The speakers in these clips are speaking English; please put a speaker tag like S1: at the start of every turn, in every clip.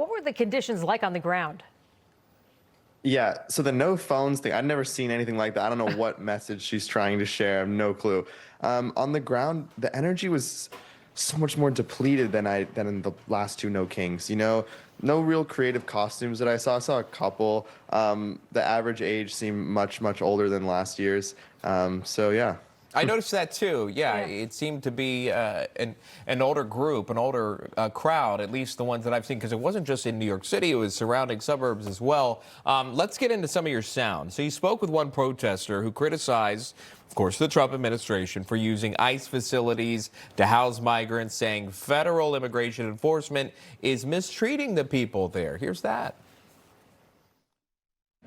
S1: What were the conditions like on the ground?
S2: Yeah, so the no phones thing, I'd never seen anything like that. I don't know what message she's trying to share. I have no clue. On the ground, the energy was so much more depleted than in the last two No Kings. You know, no real creative costumes that I saw. I saw a couple. The average age seemed much older than last year's. So yeah.
S3: I noticed that too. Yeah, it seemed to be an older group, an older crowd, at least the ones that I've seen, because it wasn't just in New York City, it was surrounding suburbs as well. Let's get into some of your sound. So you spoke with one protester who criticized, of course, the Trump administration for using ICE facilities to house migrants, saying federal immigration enforcement is mistreating the people there. Here's that.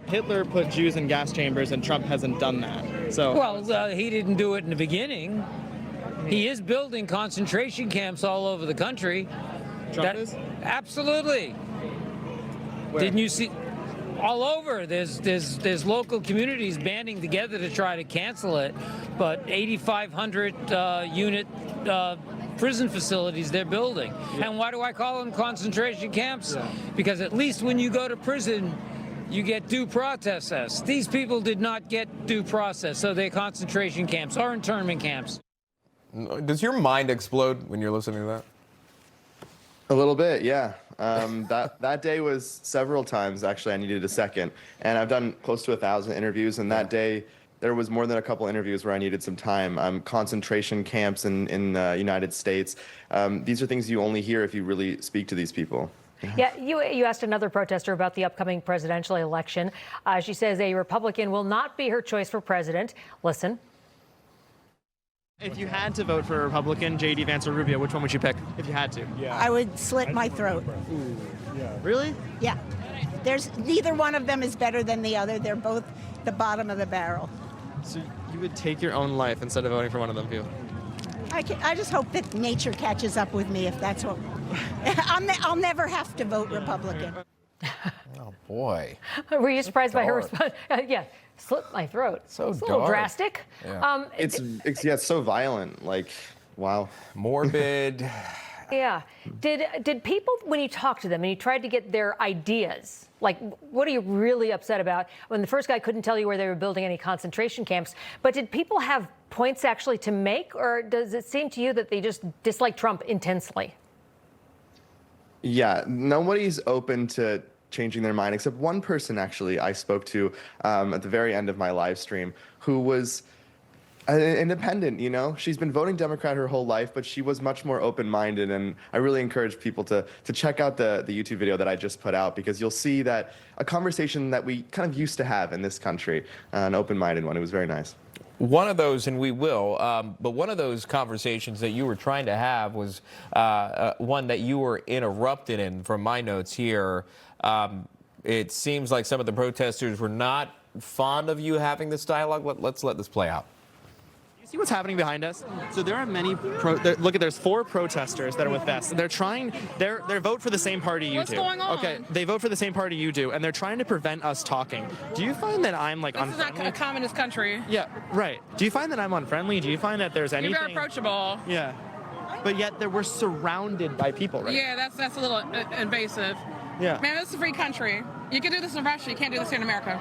S4: Hitler put Jews in gas chambers, and Trump hasn't done that. So,
S5: well, he didn't do it in the beginning. He is building concentration camps all over the country.
S4: Trump is?
S5: Absolutely.
S4: Where?
S5: Didn't you see? All over. There's local communities banding together to try to cancel it, but 8,500 unit prison facilities they're building. Yeah. And why do I call them concentration camps? Yeah. Because at least when you go to prison, you get due process. These people did not get due process, so they're concentration camps or internment camps.
S3: Does your mind explode when you're listening to that?
S2: A little bit, yeah. That day was several times, actually, I needed a second. And I've done close to 1,000 interviews, and that day there was more than a couple interviews where I needed some time. Concentration camps in the United States. These are things you only hear if you really speak to these people.
S1: Yeah, you asked another protester about the upcoming presidential election. She says a Republican will not be her choice for president. Listen.
S4: If you had to vote for a Republican, J.D. Vance or Rubio, which one would you pick if you had to?
S6: Yeah. I would slit my throat.
S4: Ooh, yeah. Really?
S6: Yeah. Neither one of them is better than the other. They're both the bottom of the barrel.
S4: So you would take your own life instead of voting for one of them, too?
S6: I just hope that nature catches up with me if that's what... I'll never have to vote Republican.
S3: Oh, boy.
S1: Were you surprised by her response? Yeah, slit my throat.
S3: So
S1: it's a little drastic.
S3: Yeah.
S2: It's so violent. Like, wow.
S3: Morbid.
S1: Yeah. Did people, when you talked to them and you tried to get their ideas, like, what are you really upset about? When the first guy couldn't tell you where they were building any concentration camps, but did people have points actually to make, or does it seem to you that they just dislike Trump intensely?
S2: Yeah, nobody's open to changing their mind, except one person, actually, I spoke to at the very end of my live stream, who was an independent, you know? She's been voting Democrat her whole life, but she was much more open-minded, and I really encourage people to check out the YouTube video that I just put out, because you'll see that a conversation that we kind of used to have in this country, an open-minded one. It was very nice.
S3: One of those, and we will, but one of those conversations that you were trying to have was one that you were interrupted in, from my notes here. It seems like some of the protesters were not fond of you having this dialogue. Let's let this play out.
S4: See what's happening behind us? So there are many, look, there's 4 protesters that are with vests. They're trying, they vote for the same party you do.
S7: What's going on?
S4: Okay, they vote for the same party you do, and they're trying to prevent us talking. Do you find that I'm like unfriendly?
S7: This is not a communist country.
S4: Yeah, right. Do you find that I'm unfriendly? Do you find that there's anything?
S7: You're very approachable.
S4: Yeah. But yet we're surrounded by people, right?
S7: Yeah, that's a little invasive.
S4: Yeah.
S7: Man, this is a free country. You can do this in Russia, you can't do this here in America.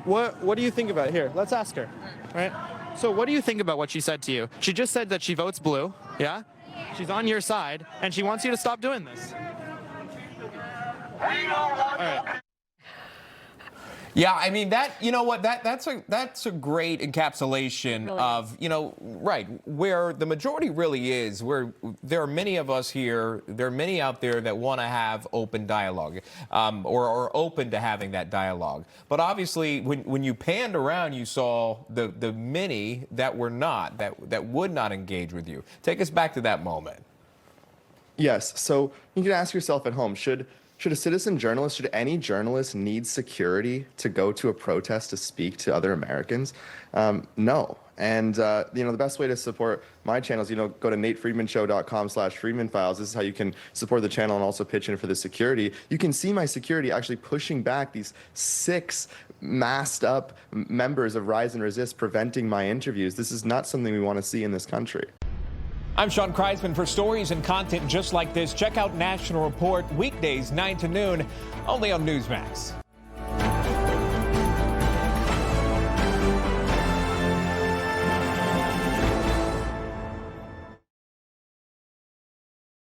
S4: What do you think about it? Here, let's ask her, right? So what do you think about what she said to you? She just said that she votes blue, yeah? She's on your side, and she wants you to stop doing this. All right.
S3: Yeah, I mean, you know what, that's a great encapsulation of, you know, right, where the majority really is, where there are many of us here, there are many out there that want to have open dialogue, or open to having that dialogue. But obviously, when you panned around, you saw the many that were not, that would not engage with you. Take us back to that moment.
S2: Yes, so you can ask yourself at home, should a citizen journalist, should any journalist need security to go to a protest to speak to other Americans? No. And, you know, the best way to support my channel is, you know, go to natefriedmanshow.com/FriedmanFiles. This is how you can support the channel and also pitch in for the security. You can see my security actually pushing back these 6 masked up members of Rise and Resist, preventing my interviews. This is not something we want to see in this country.
S3: I'm Sean Kreisman. For stories and content just like this, check out National Report weekdays 9 to noon, only on Newsmax.